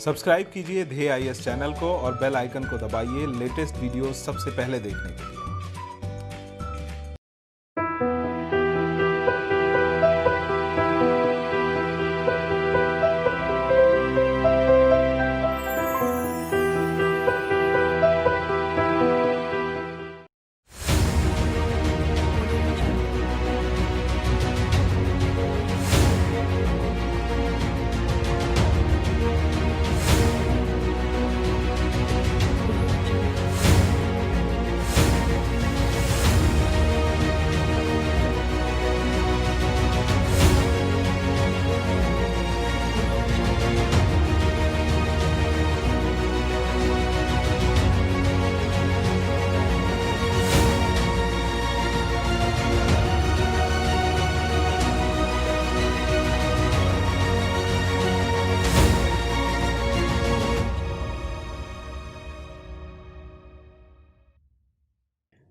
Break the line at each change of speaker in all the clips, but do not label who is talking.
Subscribe कीजिए ध्येय IAS channel को और बेल आइकन को दबाइए लेटेस्ट वीडियो सबसे पहले देखने के लिए।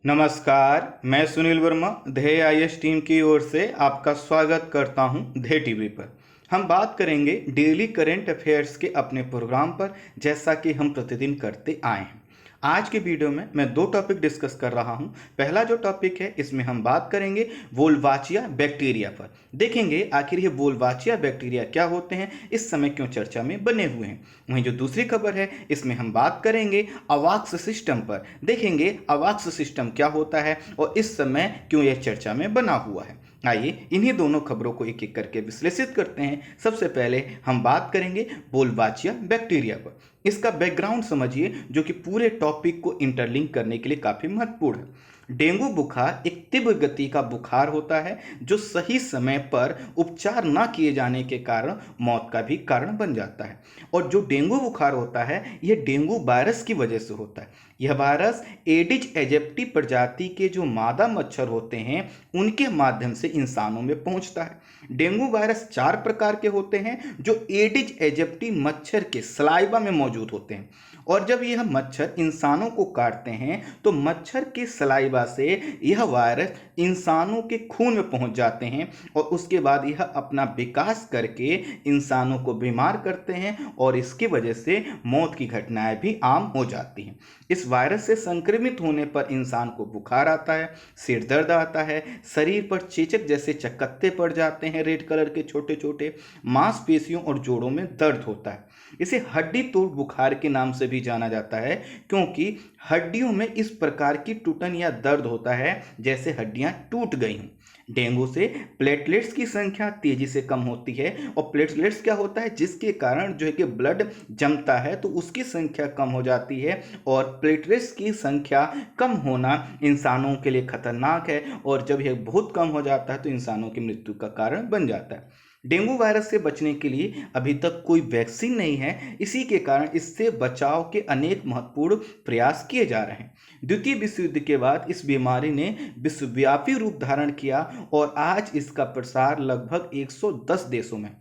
नमस्कार, मैं सुनील वर्मा ध्येय आईएएस टीम की ओर से आपका स्वागत करता हूं ध्येय टीवी पर। हम बात करेंगे डेली करंट अफेयर्स के अपने प्रोग्राम पर, जैसा कि हम प्रतिदिन करते आए हैं। आज के वीडियो में मैं दो टॉपिक डिस्कस कर रहा हूं। पहला जो टॉपिक है, इसमें हम बात करेंगे वोल्वाचिया बैक्टीरिया पर। देखेंगे आखिर ये वोल्वाचिया बैक्टीरिया क्या होते हैं, इस समय क्यों चर्चा में बने हुए हैं। वहीं जो दूसरी खबर है, इसमें हम बात करेंगे अवाक्स सिस्टम पर। देखेंगे अवाक्स सिस्टम क्या होता है और इस समय क्यों यह चर्चा में बना हुआ है। आइए इन्हीं दोनों खबरों को एक एक करके विश्लेषित करते हैं। सबसे पहले हम बात करेंगे वोल्वाचिया बैक्टीरिया पर। इसका बैकग्राउंड समझिए, जो कि पूरे टॉपिक को इंटरलिंक करने के लिए काफी महत्वपूर्ण है। डेंगू बुखार एक तीव्र गति का बुखार होता है, जो सही समय पर उपचार न किए जाने के कारण मौत का भी कारण बन जाता है। और जो डेंगू बुखार होता है, यह डेंगू वायरस की वजह से होता है। यह वायरस एडिज एजिप्टी प्रजाति के जो मादा मच्छर होते हैं, उनके माध्यम से इंसानों में पहुंचता है। डेंगू वायरस 4 प्रकार के होते हैं, जो एडिज एजिप्टी मच्छर के सलाइवा में मौजूद होते हैं। और जब यह मच्छर इंसानों को काटते हैं, तो मच्छर के सलाइवा से यह वायरस इंसानों के खून में पहुंच जाते हैं और उसके बाद यह अपना विकास करके इंसानों को बीमार करते हैं और इसकी वजह से मौत की घटनाएं भी आम हो जाती हैं। इस वायरस से संक्रमित होने पर इंसान को बुखार आता है, सिर दर्द आता है, शरीर पर चेचक जैसे चकत्ते पड़ जाते हैं, रेड कलर के छोटे छोटे, मांसपेशियों और जोड़ों में दर्द होता है। इसे हड्डी तोड़ बुखार के नाम से भी जाना जाता है, क्योंकि हड्डियों में इस प्रकार की टूटन या दर्द होता है जैसे हड्डियां टूट गई हों। डेंगू से प्लेटलेट्स की संख्या तेजी से कम होती है। और प्लेटलेट्स क्या होता है, जिसके कारण जो है कि ब्लड जमता है, तो उसकी संख्या कम हो जाती है। और प्लेटलेट्स की संख्या कम होना इंसानों के लिए खतरनाक है, और जब यह बहुत कम हो जाता है तो इंसानों की मृत्यु का कारण बन जाता है। डेंगू वायरस से बचने के लिए अभी तक कोई वैक्सीन नहीं है। इसी के कारण इससे बचाव के अनेक महत्वपूर्ण प्रयास किए जा रहे हैं। द्वितीय विश्व युद्ध के बाद इस बीमारी ने विश्वव्यापी रूप धारण किया और आज इसका प्रसार लगभग 110 देशों में।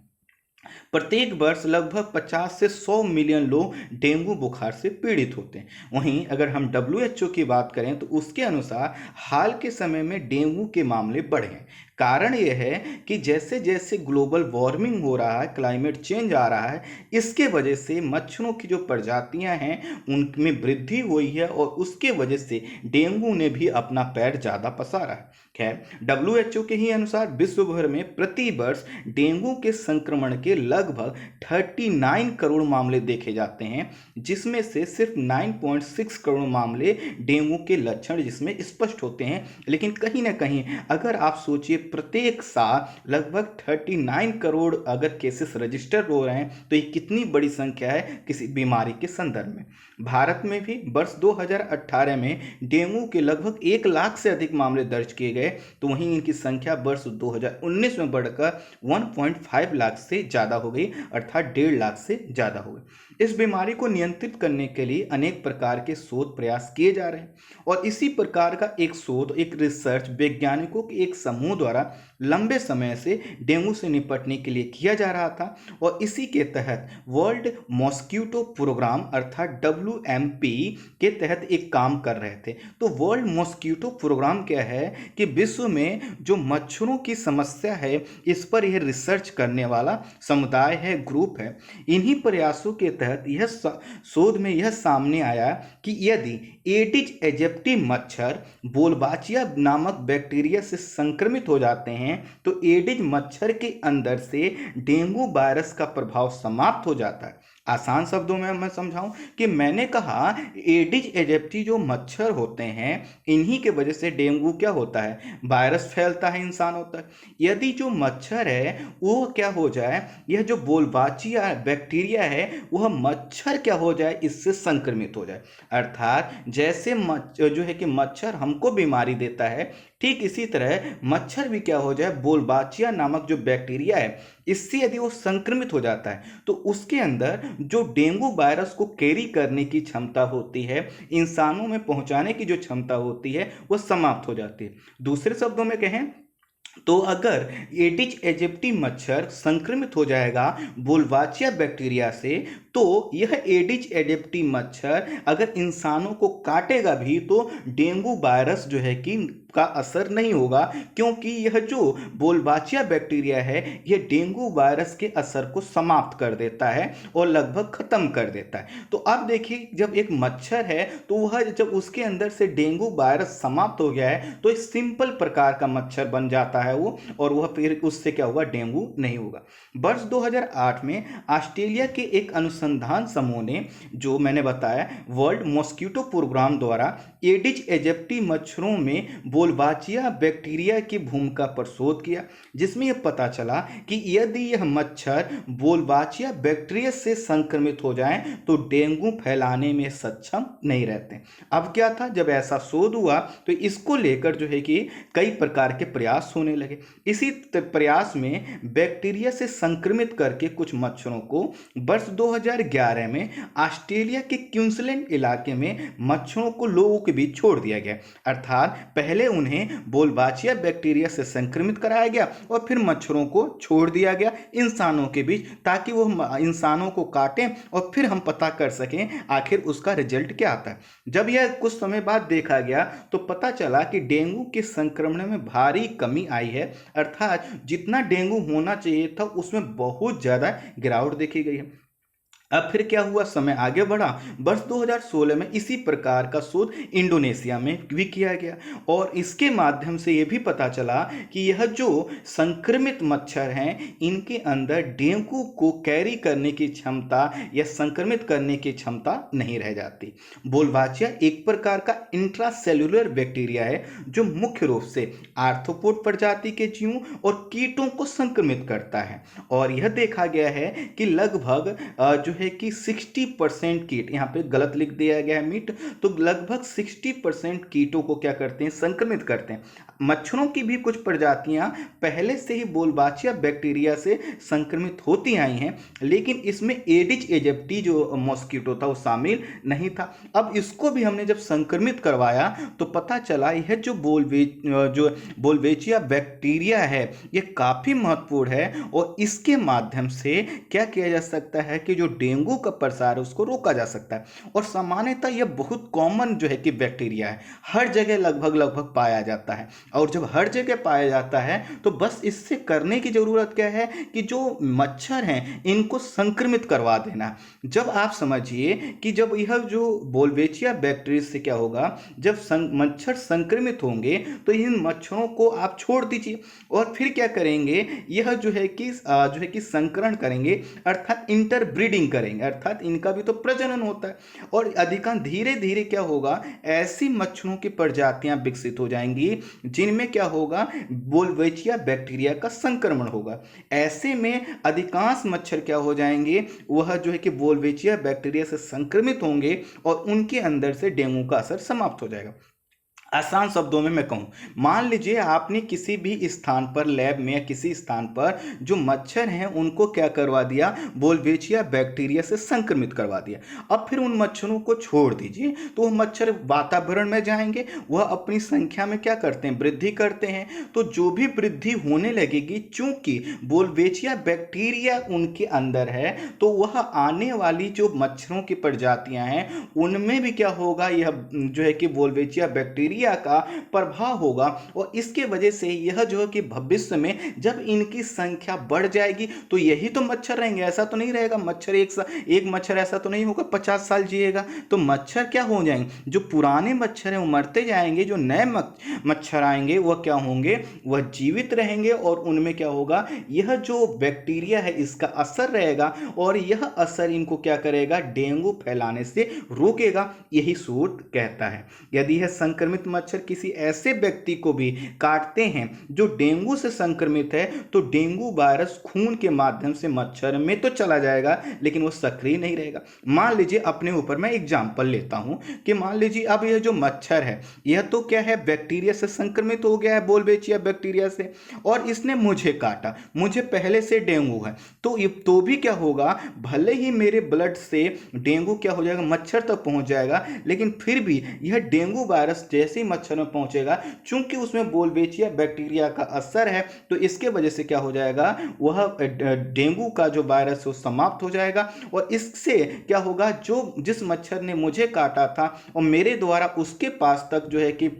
प्रत्येक वर्ष लगभग 50 से 100 मिलियन लोग डेंगू बुखार से पीड़ित होते हैं। वहीं अगर हम WHO की बात करें, तो उसके अनुसार हाल के समय में डेंगू के मामले बढ़े हैं। कारण यह है कि जैसे जैसे ग्लोबल वार्मिंग हो रहा है, क्लाइमेट चेंज आ रहा है, इसके वजह से मच्छरों की जो प्रजातियां हैं उनमें वृद्धि हुई है और उसके वजह से डेंगू ने भी अपना पैर ज़्यादा पसारा है। खैर, WHO के ही अनुसार विश्व भर में प्रति वर्ष डेंगू के संक्रमण के लगभग 39 करोड़ मामले देखे जाते हैं, जिसमें से सिर्फ 9.6 करोड़ मामले डेंगू के लक्षण जिसमें स्पष्ट होते हैं। लेकिन कहीं ना कहीं अगर आप सोचिए, प्रत्येक साल लगभग 39 करोड़ अगर केसेस रजिस्टर हो रहे हैं, तो ये कितनी बड़ी संख्या है किसी बीमारी के संदर्भ में। भारत में भी वर्ष 2018 में डेंगू के लगभग 1 लाख से अधिक मामले दर्ज किए गए, तो वहीं इनकी संख्या वर्ष 2019 में बढ़कर 1.5 लाख से ज़्यादा हो गई, अर्थात 1.5 लाख से ज़्यादा हो गई। इस बीमारी को नियंत्रित करने के लिए अनेक प्रकार के शोध प्रयास किए जा रहे हैं और इसी प्रकार का एक शोध, एक रिसर्च वैज्ञानिकों के एक समूह द्वारा द्वारा लंबे समय से डेंगू से निपटने के लिए किया जा रहा था और इसी के तहत वर्ल्ड मॉस्किटो प्रोग्राम अर्थात WMP के तहत एक काम कर रहे थे। तो वर्ल्ड मॉस्किटो प्रोग्राम क्या है कि विश्व में जो मच्छरों की समस्या है इस पर यह रिसर्च करने वाला समुदाय है, ग्रुप है। इन्हीं प्रयासों के तहत यह शोध में यह सामने आया कि यदि एडिज एजिप्टी मच्छर बोलबाचिया नामक बैक्टीरिया से संक्रमित हो जाते हैं तो एडिज मच्छर के अंदर से डेंगू वायरस का प्रभाव समाप्त हो जाता है। आसान शब्दों में मैं समझाऊं कि मैंने कहा एडिज एजिप्टी जो मच्छर होते हैं इन्हीं के वजह से डेंगू क्या होता है, वायरस फैलता है इंसानों तक। यदि जो मच्छर है वो क्या हो जाए, यह जो बोलबाचिया बैक्टीरिया है वह मच्छर क्या हो जाए, इससे संक्रमित हो जाए। अर्थात जैसे जो है कि मच्छर हमको बीमारी देता है, ठीक इसी तरह मच्छर भी क्या हो जाए, बोलबाचिया नामक जो बैक्टीरिया है इससे यदि वो संक्रमित हो जाता है तो उसके अंदर जो डेंगू वायरस को कैरी करने की क्षमता होती है, इंसानों में पहुंचाने की जो क्षमता होती है वो समाप्त हो जाती है। दूसरे शब्दों में कहें तो अगर एडिज एजिप्टी मच्छर संक्रमित हो जाएगा बोलबाचिया बैक्टीरिया से तो यह एडिज एजिप्टी मच्छर अगर इंसानों को काटेगा भी तो डेंगू वायरस जो है कि का असर नहीं होगा, क्योंकि यह जो बोलबाचिया बैक्टीरिया है यह डेंगू वायरस के असर को समाप्त कर देता है और लगभग खत्म कर देता है। तो अब देखिए जब एक मच्छर है तो वह जब उसके अंदर से डेंगू वायरस समाप्त हो गया है तो एक सिंपल प्रकार का मच्छर बन जाता है वो, और वह फिर उससे क्या हुआ, डेंगू नहीं होगा। वर्ष 2008 में ऑस्ट्रेलिया के एक अनुसंधान समूह ने, जो मैंने बताया वर्ल्ड मॉस्किटो प्रोग्राम द्वारा, एडिज एजिप्टी मच्छरों में बोलबाचिया बैक्टीरिया की भूमिका पर शोध किया, जिसमें यह पता चला कि यदि यह मच्छर बोलबाचिया बैक्टीरिया से संक्रमित हो जाएं तो डेंगू फैलाने में सक्षम नहीं रहते। अब क्या था, जब ऐसा शोध हुआ तो इसको लेकर जो है कि कई प्रकार के प्रयास होने लगे। इसी प्रयास में बैक्टीरिया से संक्रमित करके कुछ मच्छरों को वर्ष 2011 में ऑस्ट्रेलिया के क्वींसलैंड इलाके में मच्छरों को लोगों के बीच छोड़ दिया गया। अर्थात पहले उन्हें बोलबाचिया बैक्टीरिया से संक्रमित कराया गया और फिर मच्छरों को छोड़ दिया गया इंसानों के बीच, ताकि वो इंसानों को काटें और फिर हम पता कर सकें आखिर उसका रिजल्ट क्या आता है। जब यह कुछ समय बाद देखा गया तो पता चला कि डेंगू के संक्रमण में भारी कमी आई है, अर्थात जितना डेंगू होना चाहिए था उसमें बहुत ज़्यादा गिरावट देखी गई है। अब फिर क्या हुआ, समय आगे बढ़ा। वर्ष 2016 में इसी प्रकार का शोध इंडोनेशिया में भी किया गया और इसके माध्यम से यह भी पता चला कि यह जो संक्रमित मच्छर हैं इनके अंदर डेंगू को कैरी करने की क्षमता या संक्रमित करने की क्षमता नहीं रह जाती। बोलबाचिया एक प्रकार का इंट्रासेल्युलर बैक्टीरिया है जो मुख्य रूप से आर्थ्रोपोड प्रजाति के जीवों और कीटों को संक्रमित करता है, और यह देखा गया है कि लगभग जो है कि 60% कीट, यहाँ पे गलत लिख दिया गया है मीट, तो लगभग 60% कीटों को क्या करते हैं, संक्रमित करते हैं। मच्छरों की भी कुछ प्रजातियां पहले से ही बोलबाचिया बैक्टीरिया से संक्रमित होती आई हैं, लेकिन इसमें एडिज एजिप्टी जो मॉस्किटो था वो शामिल नहीं था। अब इसको भी हमने जब संक्रमित करवाया तो पता चला यह जो बोलबेचिया बैक्टीरिया है ये काफ़ी महत्वपूर्ण है और इसके माध्यम से क्या किया जा सकता है कि जो डेंगू का प्रसार है उसको रोका जा सकता है। और सामान्यतः यह बहुत कॉमन जो है कि बैक्टीरिया है, हर जगह लगभग पाया जाता है, और जब हर जगह पाया जाता है तो बस इससे करने की ज़रूरत क्या है कि जो मच्छर हैं इनको संक्रमित करवा देना। जब आप समझिए कि जब यह जो बोलबेचिया बैक्टीरिया से क्या होगा, जब मच्छर संक्रमित होंगे तो इन मच्छरों को आप छोड़ दीजिए और फिर क्या करेंगे, यह जो है कि संकरण करेंगे, अर्थात इंटरब्रीडिंग करेंगे, अर्थात इनका भी तो प्रजनन होता है, और अधिकांश धीरे धीरे क्या होगा, ऐसी मच्छरों की प्रजातियां विकसित हो जाएंगी जिनमें क्या होगा, बोलबेचिया बैक्टीरिया का संक्रमण होगा। ऐसे में अधिकांश मच्छर क्या हो जाएंगे, वह जो है कि बोलबेचिया बैक्टीरिया से संक्रमित होंगे और उनके अंदर से डेंगू का असर समाप्त हो जाएगा। आसान शब्दों में मैं कहूँ, मान लीजिए आपने किसी भी स्थान पर लैब में या किसी स्थान पर जो मच्छर हैं उनको क्या करवा दिया, बोल्वेचिया बैक्टीरिया से संक्रमित करवा दिया। अब फिर उन मच्छरों को छोड़ दीजिए तो वो मच्छर वातावरण में जाएंगे, वह अपनी संख्या में क्या करते हैं, वृद्धि करते हैं। तो जो भी वृद्धि होने लगेगी, चूंकि बोल्वेचिया बैक्टीरिया उनके अंदर है, तो वह आने वाली जो मच्छरों की प्रजातियां हैं उनमें भी क्या होगा, यह जो है कि बोल्वेचिया बैक्टीरिया का प्रभाव होगा। और इसके वजह से यह जो है कि भविष्य में जब इनकी संख्या बढ़ जाएगी तो यही तो मच्छर रहेंगे। ऐसा तो नहीं रहेगा मच्छर एक मच्छर ऐसा तो नहीं होगा 50 साल जिएगा। तो मच्छर क्या हो जाएंगे, जो पुराने मच्छर हैं वो मरते जाएंगे, जो नए मच्छर आएंगे वह क्या होंगे, वह जीवित रहेंगे। और उनमें क्या होगा, यह जो बैक्टीरिया है इसका असर रहेगा और यह असर इनको क्या करेगा, डेंगू फैलाने से रोकेगा। यही शोध कहता है। यदि यह संक्रमित मच्छर किसी ऐसे व्यक्ति को भी काटते हैं जो डेंगू से संक्रमित है, तो डेंगू वायरस खून के माध्यम से मच्छर में तो चला जाएगा लेकिन वो सक्रिय नहीं रहेगा। मान लीजिए अपने ऊपर मैं एग्जांपल लेता हूं कि मान लीजिए अब यह जो मच्छर है यह तो क्या है, बैक्टीरिया से संक्रमित हो गया है, बोल्वेचिया बैक्टीरिया से, और इसने मुझे काटा, मुझे पहले से डेंगू है। तो भी क्या होगा, भले ही मेरे ब्लड से डेंगू क्या हो जाएगा, मच्छर तक पहुंच जाएगा, लेकिन फिर भी यह डेंगू वायरस जैसे ही मच्छर में पहुंचेगा, चूंकि उसमें बोल्वेचिया बैक्टीरिया का असर है, तो इसके वजह से क्या हो जाएगा, वह डेंगू का जो वायरस है वो समाप्त हो जाएगा। और इससे क्या होगा, जो जिस मच्छर ने मुझे काटा था और मेरे द्वारा उसके पास तक जो है कि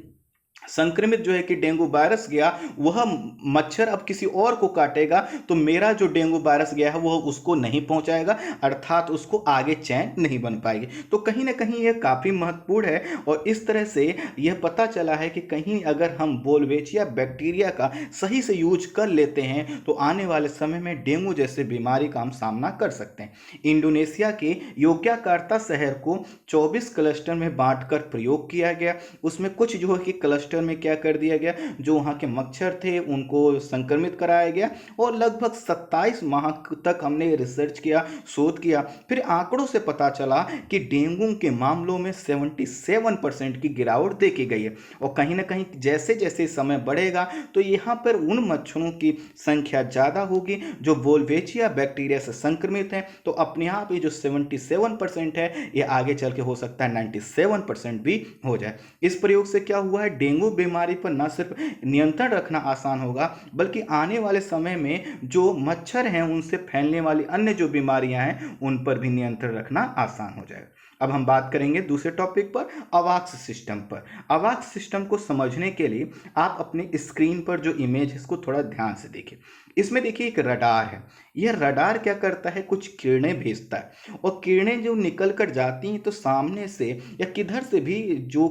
संक्रमित जो है कि डेंगू वायरस गया, वह मच्छर अब किसी और को काटेगा तो मेरा जो डेंगू वायरस गया है वह उसको नहीं पहुंचाएगा, अर्थात उसको आगे चैन नहीं बन पाएगी। तो कहीं ना कहीं यह काफ़ी महत्वपूर्ण है। और इस तरह से यह पता चला है कि कहीं अगर हम बोल्वेचिया बैक्टीरिया का सही से यूज कर लेते हैं तो आने वाले समय में डेंगू जैसे बीमारी का हम सामना कर सकते हैं। इंडोनेशिया के योग्याकार्ता शहर को 24 क्लस्टर में बांटकर प्रयोग किया गया। उसमें कुछ जो है कि क्लस्टर में क्या कर दिया गया, जो वहां के मच्छर थे उनको संक्रमित कराया गया और लगभग 27 माह तक हमने रिसर्च किया, शोध किया। फिर आंकड़ों से पता चला कि डेंगू के मामलों में 77% की गिरावट देखी गई है। और कहीं ना कहीं जैसे जैसे समय बढ़ेगा तो यहाँ पर उन मच्छरों की संख्या ज़्यादा होगी जो बोल्वेचिया बैक्टीरिया से संक्रमित हैं। तो अपने आप ये जो 77% है ये आगे चल के हो सकता है 97% भी हो जाए। इस प्रयोग से क्या हुआ है, डेंगू बीमारी पर न सिर्फ नियंत्रण रखना आसान होगा बल्कि आने वाले समय में जो मच्छर हैं उनसे फैलने वाली अन्य जो बीमारियां हैं उन पर भी नियंत्रण रखना आसान हो जाएगा। अब हम बात करेंगे दूसरे टॉपिक पर, अवाक्स सिस्टम पर। अवाक्स सिस्टम को समझने के लिए आप अपने स्क्रीन पर जो इमेज है इसको थोड़ा ध्यान से देखिए। इसमें देखिए एक रडार है। यह रडार क्या करता है, कुछ किरणें भेजता है और किरणें जो निकल कर जाती हैं तो सामने से या किधर से भी जो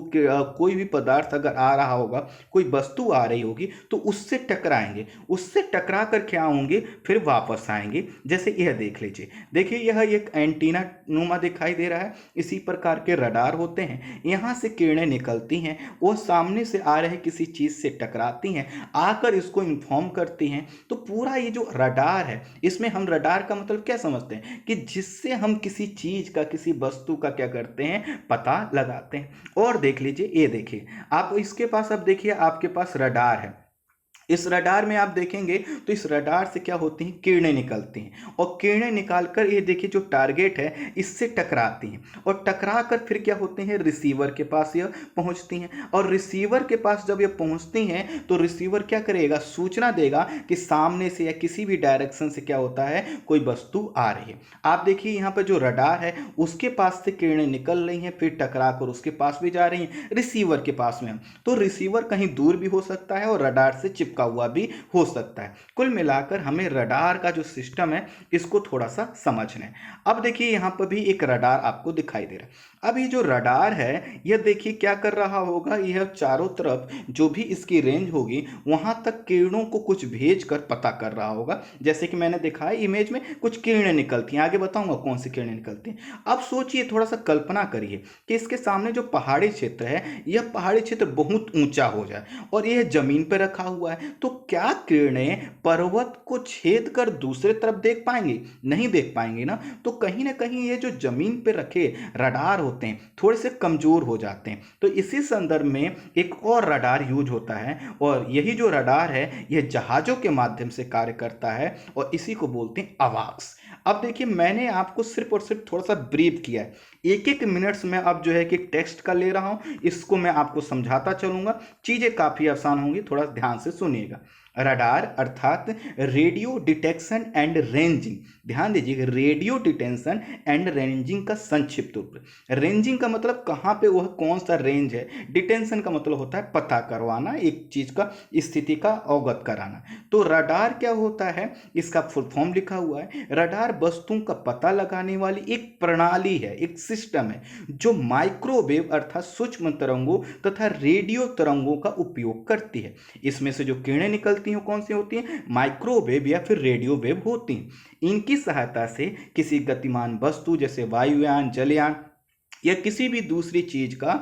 कोई भी पदार्थ अगर आ रहा होगा, कोई वस्तु आ रही होगी तो उससे टकराएंगे, उससे टकरा कर क्या होंगे, फिर वापस आएंगे। जैसे यह देख लीजिए, देखिए यह एक एंटीना नुमा दिखाई दे रहा है। इसी प्रकार के रडार होते हैं, यहाँ से किरणें निकलती हैं, वो सामने से आ रहे किसी चीज़ से टकराती हैं, आकर इसको इन्फॉर्म करती हैं। तो पूरा ये जो रडार है, इसमें हम रडार का मतलब क्या समझते हैं कि जिससे हम किसी चीज़ का, किसी वस्तु का क्या करते हैं, पता लगाते हैं। और देख लीजिए, ये देखिए आप इसके पास, अब देखिए आपके पास रडार है। इस रडार में आप देखेंगे तो इस रडार से क्या होती हैं, किरणें निकलती हैं और किरणें निकालकर ये देखिए जो टारगेट है इससे टकराती हैं और टकरा कर फिर क्या होते हैं, रिसीवर के पास यह पहुंचती हैं। और रिसीवर के पास जब ये पहुंचती हैं तो रिसीवर क्या करेगा, सूचना देगा कि सामने से या किसी भी डायरेक्शन से क्या होता है, कोई वस्तु आ रही है। आप देखिए यहाँ पर जो रडार है उसके पास से किरणें निकल रही हैं, फिर टकरा कर उसके पास भी जा रही हैं, रिसीवर के पास में। तो रिसीवर कहीं दूर भी हो सकता है और रडार से चिपका हुआ भी हो सकता है। कुल मिलाकर हमें रडार का जो सिस्टम है इसको थोड़ा सा समझना है। अब देखिए यहाँ पर भी एक रडार आपको दिखाई दे रहा है। अब ये जो रडार है यह देखिए क्या कर रहा होगा, यह चारों तरफ जो भी इसकी रेंज होगी वहां तक किरणों को कुछ भेज कर पता कर रहा होगा। जैसे कि मैंने दिखाया इमेज में कुछ किरणें निकलती हैं, आगे बताऊंगा कौन सी किरणें निकलती हैं। अब सोचिए, थोड़ा सा कल्पना करिए कि इसके सामने जो पहाड़ी क्षेत्र है, यह पहाड़ी क्षेत्र बहुत ऊंचा हो जाए और यह जमीन पर रखा हुआ है। तो क्या किरणें पर्वत को छेद कर दूसरे तरफ देख पाएंगी? नहीं देख पाएंगी ना। तो कहीं ना कहीं ये जो जमीन पे रखे रडार होते हैं थोड़े से कमजोर हो जाते हैं। तो इसी संदर्भ में एक और रडार यूज होता है, और यही जो रडार है यह जहाजों के माध्यम से कार्य करता है, और इसी को बोलते हैं अवाक्स। अब देखिए, मैंने आपको सिर्फ और सिर्फ थोड़ा सा ब्रीफ किया है, एक एक मिनट्स में अब जो है कि टेक्स्ट का ले रहा हूं, इसको मैं आपको समझाता चलूंगा, चीजें काफी आसान होंगी, थोड़ा ध्यान से सुनिएगा। रडार अर्थात रेडियो डिटेक्शन एंड रेंजिंग, ध्यान दीजिए, रेडियो डिटेक्शन एंड रेंजिंग का संक्षिप्त रूप। रेंजिंग का मतलब कहाँ पे वह कौन सा रेंज है, डिटेंशन का मतलब होता है पता करवाना, एक चीज का स्थिति का अवगत कराना। तो रडार क्या होता है, इसका फुल फॉर्म लिखा हुआ है, रडार वस्तुओं का पता लगाने वाली एक प्रणाली है, एक सिस्टम है, जो माइक्रोवेव अर्थात सूक्ष्म तरंगों तथा रेडियो तरंगों का उपयोग करती है। इसमें से जो किरणें निकलती हैं कौन सी होती हैं, माइक्रोवेव या फिर रेडियो वेव होती हैं। इनकी सहायता से किसी गतिमान वस्तु जैसे वायुयान, जलयान या किसी भी दूसरी चीज का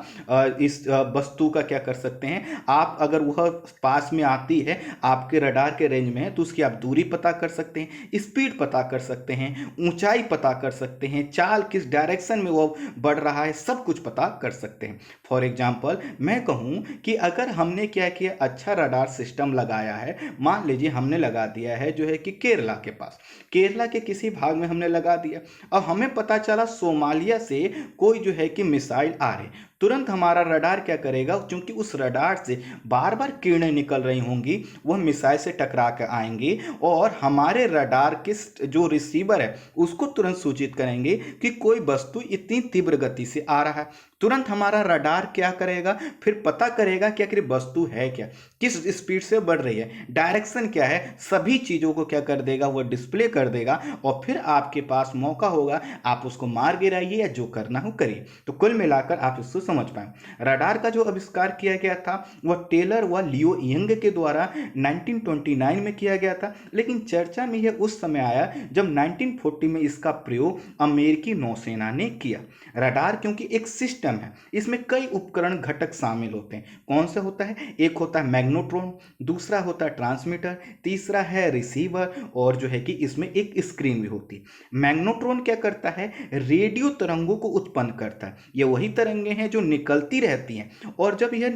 इस वस्तु का क्या कर सकते हैं आप, अगर वह पास में आती है, आपके रडार के रेंज में है, तो उसकी आप दूरी पता कर सकते हैं, स्पीड पता कर सकते हैं, ऊंचाई पता कर सकते हैं, चाल किस डायरेक्शन में वो बढ़ रहा है, सब कुछ पता कर सकते हैं। फॉर एग्जाम्पल मैं कहूँ कि अगर हमने क्या किया, अच्छा रडार सिस्टम लगाया है, मान लीजिए हमने लगा दिया है जो है कि केरला के पास, केरला के किसी भाग में हमने लगा दिया, अब हमें पता चला सोमालिया से कोई जो है कि मिसाइल आ रही, तुरंत हमारा रडार क्या करेगा, क्योंकि उस रडार से बार बार किरणें निकल रही होंगी, वह मिसाइल से टकरा कर आएंगी और हमारे रडार के जो रिसीवर है उसको तुरंत सूचित करेंगे कि कोई वस्तु इतनी तीव्र गति से आ रहा है। तुरंत हमारा रडार क्या करेगा, फिर पता करेगा कि आखिर वस्तु है क्या, किस स्पीड से बढ़ रही है, डायरेक्शन क्या है, सभी चीज़ों को क्या कर देगा, वह डिस्प्ले कर देगा, और फिर आपके पास मौका होगा, आप उसको मार गिराइए या जो करना हो करिए। तो कुल मिलाकर आप इसको समझ पाए, रडार का जो आविष्कार किया गया था वह टेलर व लियो यंग के द्वारा 1929 में किया गया था, लेकिन चर्चा में यह उस समय आया जब 1940 में इसका प्रयोग अमेरिकी नौसेना ने किया। रडार क्योंकि एक सिस्टम है, इसमें कई उपकरण घटक शामिल होते हैं। कौन सा होता है, एक होता है मैग्नेट्रोन, दूसरा होता है ट्रांसमीटर, तीसरा है रिसीवर, और जो है कि इसमें एक स्क्रीन भी होती है। मैग्नेट्रोन क्या करता है, रेडियो तरंगों को उत्पन्न करता है, ये वही तरंगे हैं जो निकलती रहती हैं, और जब यह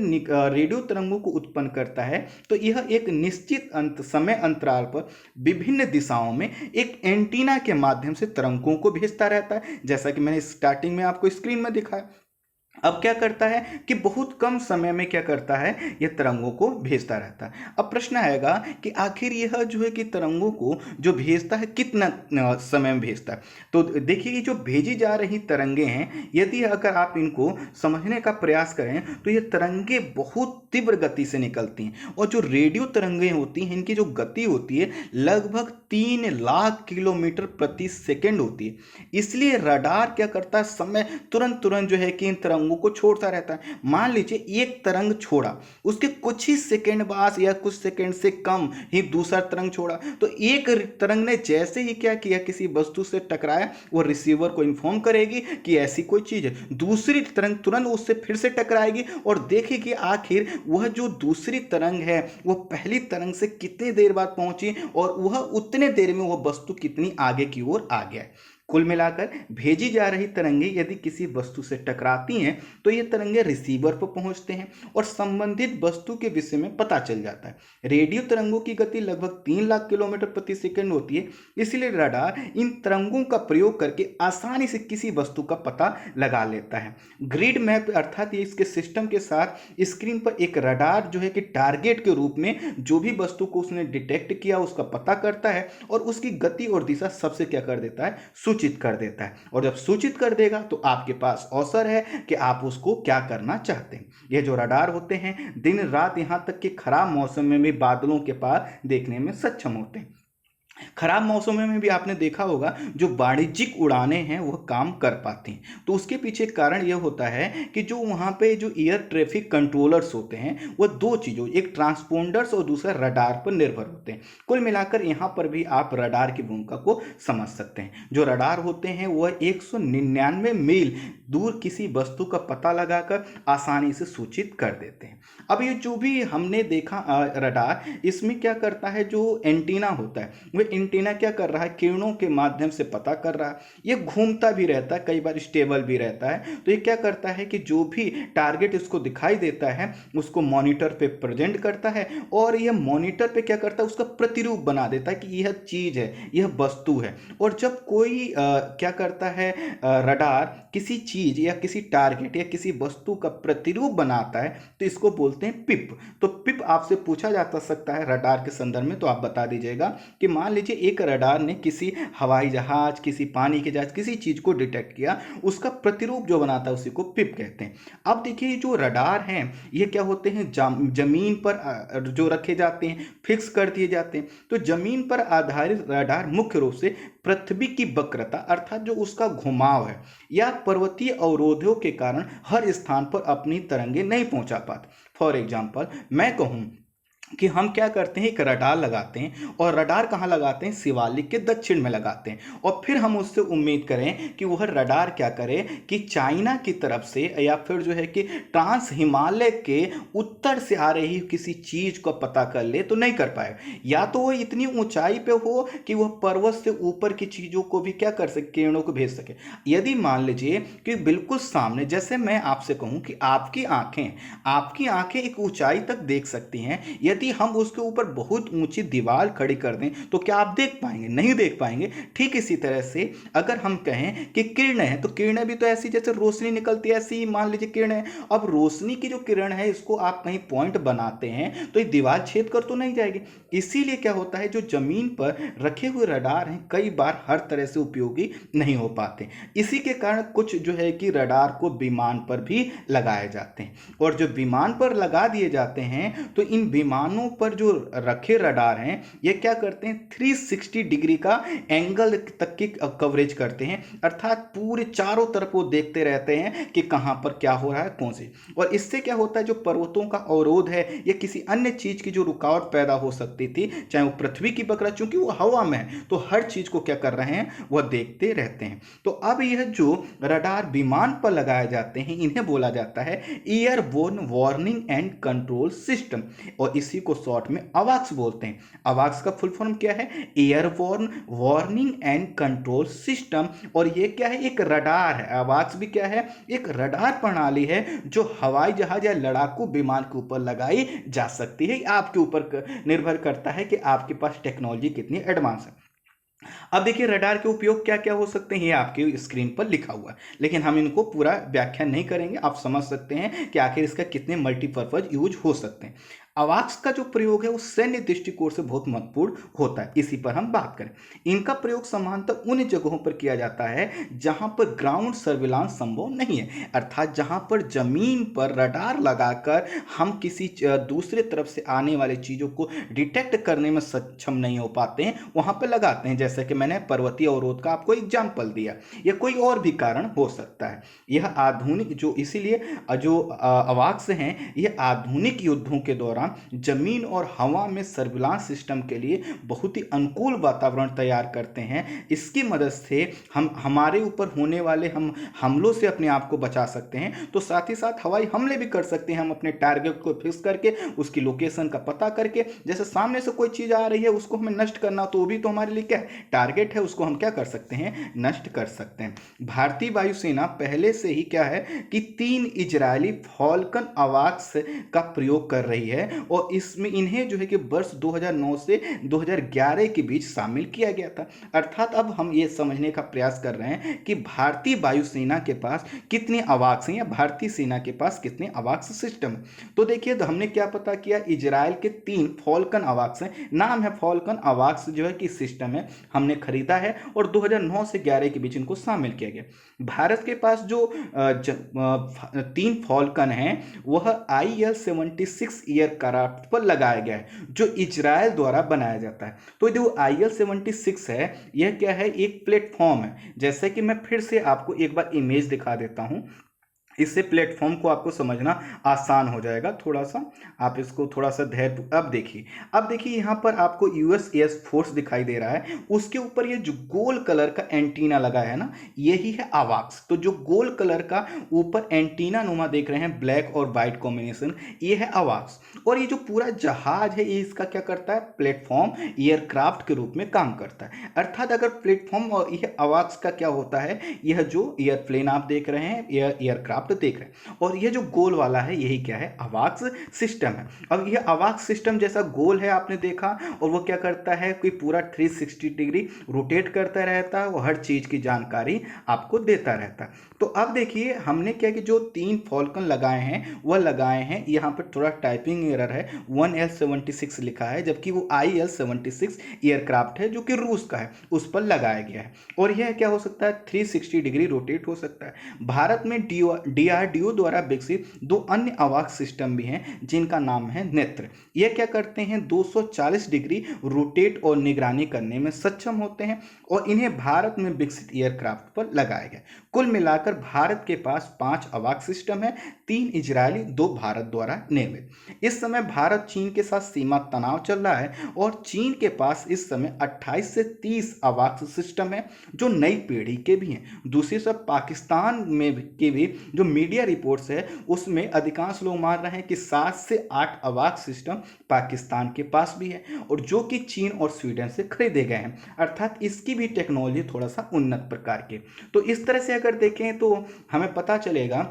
रेडियो तरंगों को उत्पन्न करता है तो यह एक निश्चित समय अंतराल पर विभिन्न दिशाओं में एक एंटीना के माध्यम से तरंगों को भेजता रहता है, जैसा कि मैंने स्टार्टिंग में आपको स्क्रीन में दिखाया। अब क्या करता है कि बहुत कम समय में क्या करता है, यह तरंगों को भेजता रहता है। अब प्रश्न आएगा कि आखिर यह जो है कि तरंगों को जो भेजता है कितना समय में भेजता है। तो देखिए कि जो भेजी जा रही तरंगे हैं, यदि अगर आप इनको समझने का प्रयास करें तो ये तरंगे बहुत तीव्र गति से निकलती हैं, और जो रेडियो तरंगे होती हैं इनकी जो गति होती है लगभग 3 लाख किलोमीटर प्रति सेकेंड होती है। इसलिए रडार क्या करता है, समय तुरंत तुरंत जो है कि इन तरंगों को छोड़ता रहता है। मान लीजिए एक तरंग छोड़ा, उसके कुछ ही सेकंड बाद या कुछ सेकंड से कम ही दूसरा तरंग छोड़ा, तो एक तरंग ने जैसे ही क्या किया, किसी वस्तु से टकराया, वो रिसीवर को इन्फॉर्म करेगी कि ऐसी कोई चीज है। दूसरी तरंग तुरंत उससे फिर से टकराएगी और देखेगी आखिर वह जो दूसरी तरंग है वो पहली तरंग से कितनी देर बाद पहुंची, और वह उतने देर में वह वस्तु कितनी आगे की ओर आ गया। कुल मिलाकर भेजी जा रही तरंगे यदि किसी वस्तु से टकराती हैं तो ये तरंगे रिसीवर पर पहुंचते हैं और संबंधित वस्तु के विषय में पता चल जाता है। रेडियो तरंगों की गति लगभग 3 लाख किलोमीटर प्रति सेकंड होती है, इसलिए रडार इन तरंगों का प्रयोग करके आसानी से किसी वस्तु का पता लगा लेता है। ग्रिड मैप अर्थात ये इसके सिस्टम के साथ स्क्रीन पर एक रडार जो है कि टारगेट के रूप में जो भी वस्तु को उसने डिटेक्ट किया उसका पता करता है और उसकी गति और दिशा सबसे क्या कर देता है, सूचित कर देता है। और जब सूचित कर देगा तो आपके पास अवसर है कि आप उसको क्या करना चाहते हैं। ये जो रडार होते हैं दिन रात यहां तक कि खराब मौसम में भी बादलों के पार देखने में सक्षम होते हैं। खराब मौसमों में भी आपने देखा होगा जो वाणिज्यिक उड़ानें हैं वह काम कर पाती हैं, तो उसके पीछे कारण यह होता है कि जो वहाँ पे जो एयर ट्रैफिक कंट्रोलर्स होते हैं वह दो चीज़ों, एक ट्रांसपोंडर्स और दूसरा रडार पर निर्भर होते हैं। कुल मिलाकर यहाँ पर भी आप रडार की भूमिका को समझ सकते हैं। जो रडार होते हैं वह 199 मील दूर किसी वस्तु का पता लगाकर आसानी से सूचित कर देते हैं। अब ये जो भी हमने देखा रडार, इसमें क्या करता है, जो एंटीना होता है वो एंटीना क्या कर रहा है, किरणों के माध्यम से पता कर रहा है। ये घूमता भी रहता है, कई बार स्टेबल भी रहता है। तो ये क्या करता है कि जो भी टारगेट इसको दिखाई देता है उसको मॉनिटर पे प्रेजेंट करता है, और यह मॉनिटर पे क्या करता है, उसका प्रतिरूप बना देता है कि यह चीज है, यह वस्तु है। और जब कोई क्या करता है, रडार किसी चीज या किसी टारगेट या किसी वस्तु का प्रतिरूप बनाता है तो इसको बोलते हैं पिप। तो पिप आपसे पूछा जा सकता है रडार के संदर्भ में, तो आप बता दीजिएगा कि मान लीजिए एक रडार ने किसी हवाई जहाज, किसी पानी के जहाज, किसी चीज को डिटेक्ट किया, उसका प्रतिरूप जो बनाता है उसी को पिप कहते हैं। अब देखिए जो रडार हैं ये क्या होते हैं, जमीन पर जो रखे जाते हैं, फिक्स कर दिए जाते हैं। तो जमीन पर आधारित रडार मुख्य रूप से पृथ्वी की वक्रता अर्थात जो उसका घुमाव है या पर्वतीय अवरोधों के कारण हर स्थान पर अपनी तरंगे नहीं पहुंचा पाते। फॉर एग्जाम्पल मैं कहूं कि हम क्या करते हैं, एक रडार लगाते हैं, और रडार कहाँ लगाते हैं, शिवालिक के दक्षिण में लगाते हैं, और फिर हम उससे उम्मीद करें कि वह रडार क्या करे कि चाइना की तरफ से या फिर जो है कि ट्रांस हिमालय के उत्तर से आ रही किसी चीज को पता कर ले, तो नहीं कर पाए। या तो वह इतनी ऊंचाई पे हो कि वह पर्वत से ऊपर की चीजों को भी क्या कर सके, किरणों को भेज सके। यदि मान लीजिए कि बिल्कुल सामने, जैसे मैं आपसे कहूं कि आपकी आंखें एक ऊंचाई तक देख सकती हैं, यदि हम उसके ऊपर बहुत ऊंची दीवार खड़ी कर दें तो क्या आप देख पाएंगे, नहीं देख पाएंगे। ठीक इसी तरह से अगर हम कहें कि किरणें हैं, तो किरणें भी तो ऐसी जैसे रोशनी निकलती है ऐसी ही मान लीजिए किरणें। अब रोशनी की जो किरण है इसको आप कहीं पॉइंट बनाते हैं तो ये दीवार छेद कर तो नहीं जाएगी। इसीलिए क्या होता है, जो जमीन पर रखे हुए रडार हैं कई बार हर तरह से उपयोगी नहीं हो पाते। इसी के कारण कुछ जो है कि रडार को विमान पर भी लगाए जाते हैं, और जो विमान पर लगा दिए जाते हैं तो इन विमानों पर जो रखे रडार हैं ये क्या करते हैं, 360 डिग्री का एंगल तक की कवरेज करते हैं, अर्थात पूरे चारों तरफ वो देखते रहते हैं कि कहां पर क्या हो रहा है, कौन सी। और इससे क्या होता है, जो पर्वतों का अवरोध है या किसी अन्य चीज की जो रुकावट पैदा हो सकती थी, चाहे वो पृथ्वी की वक्र, चूंकि वो हवा में है तो हर चीज को क्या कर रहे हैं, वह देखते रहते हैं। तो अब यह जो रडार विमान पर लगाए जाते हैं इन्हें बोला जाता है airborne warning and control system, और इसी को शॉर्ट में अवाक्स बोलते हैं। अवाक्स का फुल फॉर्म क्या है, airborne warning and control system. और ये क्या है, एक रडार है। अवाक्स भी क्या है, एक रडार प्रणाली है जो हवाई जहाज या लड़ाकू विमान के ऊपर लगाई जा सकती है। आपके ऊपर निर्भर करता है कि आपके पास टेक्नोलॉजी कितनी एडवांस है। अब देखिए रडार के उपयोग क्या क्या हो सकते हैं, ये आपके स्क्रीन पर लिखा हुआ है, लेकिन हम इनको पूरा व्याख्या नहीं करेंगे। आप समझ सकते हैं कि आखिर इसका कितने मल्टीपर्पज यूज हो सकते हैं। अवाक्स का जो प्रयोग है वो सैन्य दृष्टिकोण से बहुत महत्वपूर्ण होता है, इसी पर हम बात करें। इनका प्रयोग सामान्यतः उन जगहों पर किया जाता है जहां पर ग्राउंड सर्विलांस संभव नहीं है, अर्थात जहां पर जमीन पर रडार लगाकर हम किसी दूसरे तरफ से आने वाली चीजों को डिटेक्ट करने में सक्षम नहीं हो पाते हैं, वहां पर लगाते हैं। जैसे कि मैंने पर्वतीय अवरोध का आपको एग्जाम्पल दिया, या कोई और भी कारण हो सकता है। यह आधुनिक जो इसीलिए जो अवाक्स हैं ये आधुनिक युद्धों के दौरान जमीन और हवा में सर्विलांस सिस्टम के लिए बहुत ही अनुकूल वातावरण तैयार करते हैं। इसकी मदद से हम हमारे ऊपर होने वाले हमलों से अपने आप को बचा सकते हैं, तो साथ ही साथ हवाई हमले भी कर सकते हैं। हम अपने टारगेट को फिक्स करके उसकी लोकेशन का पता करके, जैसे सामने से कोई चीज आ रही है उसको हमें नष्ट करना, तो वो भी तो हमारे लिए क्या है, टारगेट है, उसको हम क्या कर सकते हैं, नष्ट कर सकते हैं। भारतीय वायुसेना पहले से ही क्या है कि 3 इजरायली फॉल्कन अवाक्स का प्रयोग कर रही है, और इसमें इन्हें जो है कि वर्ष 2009 से 2011 के बीच शामिल किया गया था। अर्थात अब हम ये समझने का प्रयास कर रहे हैं कि भारतीय वायुसेना के पास कितने अवाक्स हैं, या भारतीय सेना के पास कितने अवाक्स सिस्टम है। तो देखिए तो हमने क्या पता किया, इजराइल के 3 फॉल्कन अवाक्स हैं, नाम है फॉल्कन अवाक्स जो है कि सिस्टम है, हमने खरीदा है और 2009 से 11 के बीच इनको शामिल किया गया। भारत के पास जो 3 फॉल्कन हैं वह IL-76 एयरक्राफ्ट पर लगाया गया है, जो इजराइल द्वारा बनाया जाता है। तो जो IL-76 है यह क्या है, एक प्लेटफॉर्म है। जैसे कि मैं फिर से आपको एक बार इमेज दिखा देता हूं। इससे प्लेटफॉर्म को आपको समझना आसान हो जाएगा। थोड़ा सा आप इसको थोड़ा सा धैर्य, अब देखिए यहाँ पर आपको यूएस एयर फोर्स दिखाई दे रहा है, उसके ऊपर ये जो गोल कलर का एंटीना लगा है ना, यही है अवाक्स। तो जो गोल कलर का ऊपर एंटीना नुमा देख रहे हैं, ब्लैक और वाइट कॉम्बिनेशन, ये है अवाक्स। और ये जो पूरा जहाज है, ये इसका क्या करता है, प्लेटफॉर्म एयरक्राफ्ट के रूप में काम करता है। अर्थात अगर प्लेटफॉर्म और यह अवाक्स का क्या होता है, यह जो एयरप्लेन आप देख रहे हैं, एयरक्राफ्ट देख रहे हैं, और ये जो गोल वाला है, यही क्या है, अवाक्स सिस्टम है। अब यह अवाक्स सिस्टम जैसा गोल है, आपने देखा, और वो क्या करता है, कोई पूरा 360 डिग्री रोटेट करता रहता है, वो हर चीज की जानकारी आपको देता रहता है। तो अब देखिए हमने क्या कि जो 3 फॉल्कन लगाए हैं, वह लगाए हैं, यहाँ पर थोड़ा टाइपिंग एरर है, 1L76 लिखा है, जबकि वो IL-76 एयरक्राफ्ट है जो कि रूस का है, उस पर लगाया गया है। और यह क्या हो सकता है, 360 डिग्री रोटेट हो सकता है। भारत में DRDO द्वारा विकसित 2 अन्य अवाक्स सिस्टम भी हैं, जिनका नाम है नेत्र। ये क्या करते हैं, 240 डिग्री रोटेट और निगरानी करने में सक्षम होते हैं, और इन्हें भारत में विकसित एयरक्राफ्ट पर लगाया गया। कुल मिलाकर भारत के पास 5 अवाक्स सिस्टम है, 3 इजरायली, 2 भारत द्वारा निर्मित। इस समय भारत चीन के साथ सीमा तनाव चल रहा है, और चीन के पास इस समय 28 से 30 अवाक्स सिस्टम है, जो नई पीढ़ी के भी हैं। दूसरी तरफ पाकिस्तान में के भी जो मीडिया रिपोर्ट्स है, उसमें अधिकांश लोग मान रहे हैं कि 7 से 8 अवाक्स सिस्टम पाकिस्तान के पास भी है, और जो कि चीन और स्वीडन से खरीदे गए हैं, अर्थात इसकी भी टेक्नोलॉजी थोड़ा सा उन्नत प्रकार की। तो इस तरह से अगर देखें तो हमें पता चलेगा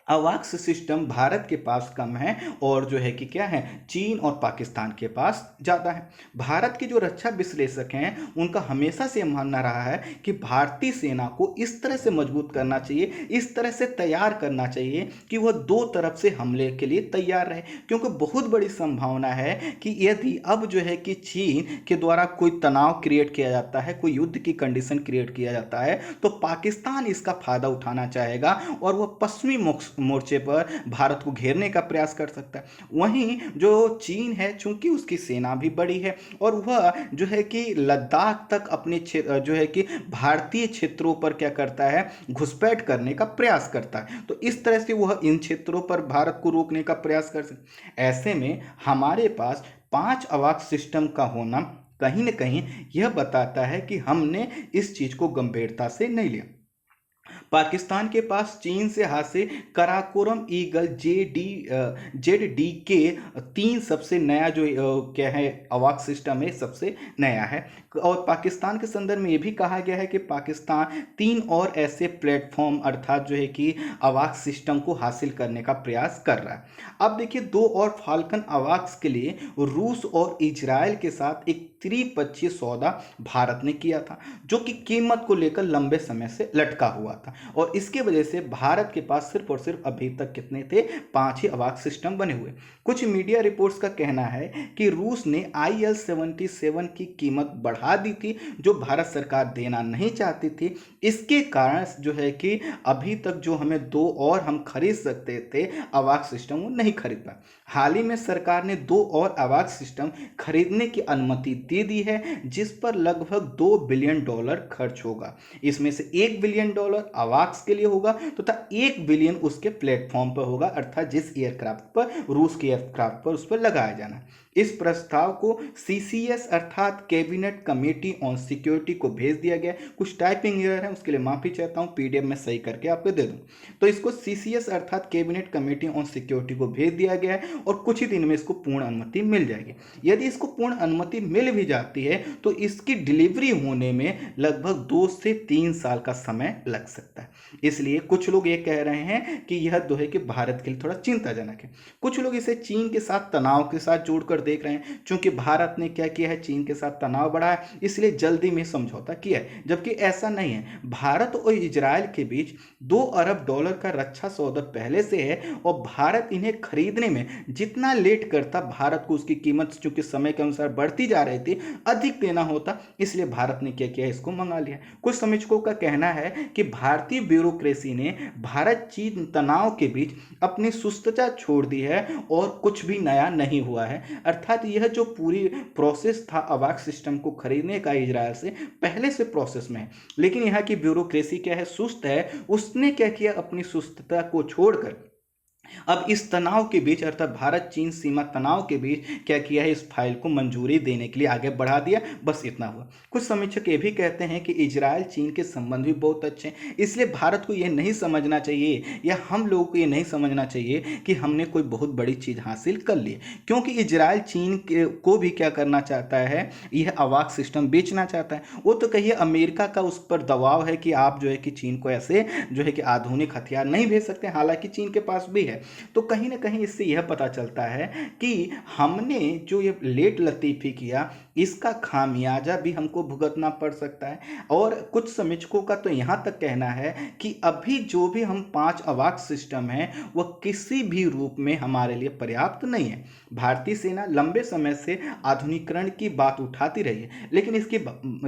अवाक्स सिस्टम भारत के पास कम है, और जो है कि क्या है, चीन और पाकिस्तान के पास ज़्यादा है। भारत के जो रक्षा विश्लेषक हैं, उनका हमेशा से मानना रहा है कि भारतीय सेना को इस तरह से मजबूत करना चाहिए, इस तरह से तैयार करना चाहिए कि वह 2 तरफ से हमले के लिए तैयार रहे, क्योंकि बहुत बड़ी संभावना है कि यदि अब जो है कि चीन के द्वारा कोई तनाव क्रिएट किया जाता है, कोई युद्ध की कंडीशन क्रिएट किया जाता है, तो पाकिस्तान इसका फायदा उठाना चाहेगा, और वह पश्चिमी मोर्चे पर भारत को घेरने का प्रयास कर सकता है। वहीं जो चीन है, चूंकि उसकी सेना भी बड़ी है, और वह जो है कि लद्दाख तक अपने जो है कि भारतीय क्षेत्रों पर क्या करता है, घुसपैठ करने का प्रयास करता है। तो इस तरह से वह इन क्षेत्रों पर भारत को रोकने का प्रयास कर सकता है। ऐसे में हमारे पास 5 अवाक्स सिस्टम का होना कहीं न कहीं यह बताता है कि हमने इस चीज को गंभीरता से नहीं लिया। पाकिस्तान के पास चीन से हाथ से कराकोरम ईगल ZD के 3 सबसे नया जो क्या है अवाक्स सिस्टम है, सबसे नया है। और पाकिस्तान के संदर्भ में ये भी कहा गया है कि पाकिस्तान 3 और ऐसे प्लेटफॉर्म अर्थात जो है कि अवाक्स सिस्टम को हासिल करने का प्रयास कर रहा है। अब देखिए 2 और फाल्कन अवाक्स के लिए रूस और इजराइल के साथ एक त्रिपक्षीय सौदा भारत ने किया था, जो कि कीमत को लेकर लंबे समय से लटका हुआ था, और इसके वजह से भारत के पास सिर्फ और सिर्फ अभी तक कितने थे, 5 ही अवाक्स सिस्टम बने हुए। कुछ मीडिया रिपोर्ट्स का कहना है कि रूस ने IL-77 की कीमत बढ़ा दी थी, जो भारत सरकार देना नहीं चाहती थी। इसके कारण जो है कि अभी तक जो हमें 2 और हम खरीद सकते थे अवाक्स सिस्टम, वो नहीं खरीद पाए। हाल ही में सरकार ने 2 और अवाक्स सिस्टम खरीदने की अनुमति दे दी है, जिस पर लगभग $2 बिलियन खर्च होगा। इसमें से $1 बिलियन अवाक्स के लिए होगा, तथा 1 बिलियन उसके प्लेटफॉर्म पर होगा, अर्थात जिस एयरक्राफ्ट पर, रूस के एयरक्राफ्ट पर, उस पर लगाया जाना है। इस प्रस्ताव को CCS अर्थात कैबिनेट कमेटी ऑन सिक्योरिटी को भेज दिया गया। कुछ टाइपिंग एरर है, उसके लिए माफी चाहता हूं, PDF में सही करके आपको दे दूं। तो इसको CCS अर्थात कैबिनेट कमेटी ऑन सिक्योरिटी को भेज दिया गया है, और कुछ ही दिन में इसको पूर्ण अनुमति मिल जाएगी। यदि इसको पूर्ण अनुमति मिल भी जाती है, तो इसकी डिलीवरी होने में लगभग 2 से 3 साल का समय लग सकता है। इसलिए कुछ लोग ये कह रहे हैं कि यह जो है कि भारत के लिए थोड़ा चिंताजनक है। कुछ लोग इसे चीन के साथ तनाव के साथ जोड़कर देख रहे हैं, क्योंकि भारत ने क्या किया है, चीन के साथ तनाव बढ़ाया है, इसलिए जल्दी में समझौता किया है, जबकि ऐसा नहीं है। भारत और इजराइल के बीच $2 अरब का रक्षा सौदा पहले से है, और भारत इन्हें खरीदने में जितना लेट करता, भारत को उसकी कीमत चूंकि समय के अनुसार बढ़ती जा रही थी, अधिक देना होता, इसलिए भारत ने क्या किया, इसको मंगा लिया। कुछ समीक्षकों का कहना है कि भारतीय ब्यूरोक्रेसी ने भारत चीन तनाव के बीच अपनी सुस्तता छोड़ दी है, और कुछ भी नया नहीं हुआ है। अर्थात यह जो पूरी प्रोसेस था अवाक सिस्टम को खरीदने का इजरायल से, पहले से प्रोसेस में है। लेकिन यहाँ की ब्यूरोक्रेसी क्या है, सुस्त है। उसने क्या किया, अपनी सुस्तता को छोड़कर अब इस तनाव के बीच, अर्थात भारत चीन सीमा तनाव के बीच क्या किया है, इस फाइल को मंजूरी देने के लिए आगे बढ़ा दिया। बस इतना हुआ। कुछ समीक्षक ये भी कहते हैं कि इजरायल चीन के संबंध भी बहुत अच्छे हैं, इसलिए भारत को यह नहीं समझना चाहिए या हम लोगों को ये नहीं समझना चाहिए कि हमने कोई बहुत बड़ी चीज़ हासिल कर ली, क्योंकि इजरायल चीन को भी क्या करना चाहता है, यह अवाक सिस्टम बेचना चाहता है। वो तो कहिए अमेरिका का उस पर दबाव है कि आप जो है कि चीन को ऐसे जो है कि आधुनिक हथियार नहीं भेज सकते, हालांकि चीन के पास भी है। तो कहीं ना कहीं इससे यह पता चलता है कि हमने जो ये लेट लतीफ़ी किया, इसका खामियाजा भी हमको भुगतना पड़ सकता है। और कुछ समीक्षकों का तो यहाँ तक कहना है कि अभी जो भी हम 5 अवाक सिस्टम हैं वह किसी भी रूप में हमारे लिए पर्याप्त नहीं है। भारतीय सेना लंबे समय से आधुनिकीकरण की बात उठाती रही है, लेकिन इसकी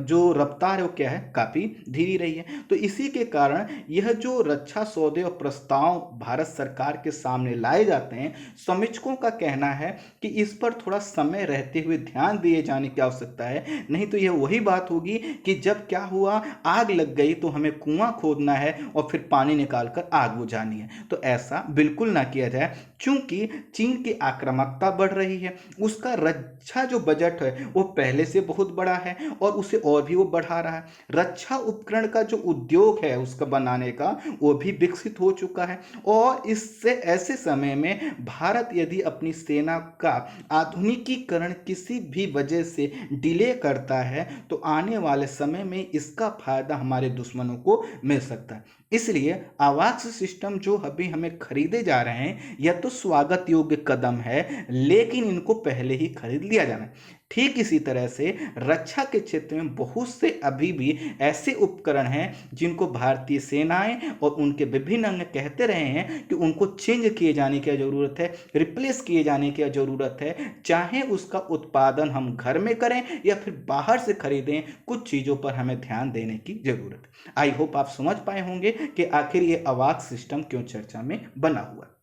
जो रफ्तार है वो क्या है, काफ़ी धीरे रही है। तो इसी के कारण यह जो रक्षा सौदे और प्रस्ताव भारत सरकार के सामने लाए जाते हैं, समीक्षकों का कहना है कि इस पर थोड़ा समय रहते हुए ध्यान दिए जाने की आवश्यकता है। नहीं तो यह वही बात होगी कि जब क्या हुआ, आग लग गई तो हमें कुआं खोदना है और फिर पानी निकालकर आग बुझानी है। तो ऐसा बिल्कुल ना किया जाए, क्योंकि चीन की आक्रामकता बढ़ रही है। उसका रक्षा जो बजट है वो पहले से बहुत बड़ा है और उसे और भी वो बढ़ा रहा है। रक्षा उपकरण का जो उद्योग है उसका बनाने का, वो भी विकसित हो चुका है। और इससे ऐसे समय में भारत यदि अपनी सेना का आधुनिकीकरण किसी भी वजह से डिले करता है तो आने वाले समय में इसका फायदा हमारे दुश्मनों को मिल सकता है। इसलिए आवाक्स सिस्टम जो अभी हमें खरीदे जा रहे हैं, यह तो स्वागत योग्य कदम है, लेकिन इनको पहले ही खरीद लिया जाना है। ठीक इसी तरह से रक्षा के क्षेत्र में बहुत से अभी भी ऐसे उपकरण हैं जिनको भारतीय सेनाएं और उनके विभिन्न अंग कहते रहे हैं कि उनको चेंज किए जाने की ज़रूरत है, रिप्लेस किए जाने की ज़रूरत है। चाहे उसका उत्पादन हम घर में करें या फिर बाहर से खरीदें, कुछ चीज़ों पर हमें ध्यान देने की ज़रूरत है। आई होप आप समझ पाए होंगे कि आखिर ये अवाक सिस्टम क्यों चर्चा में बना हुआ है।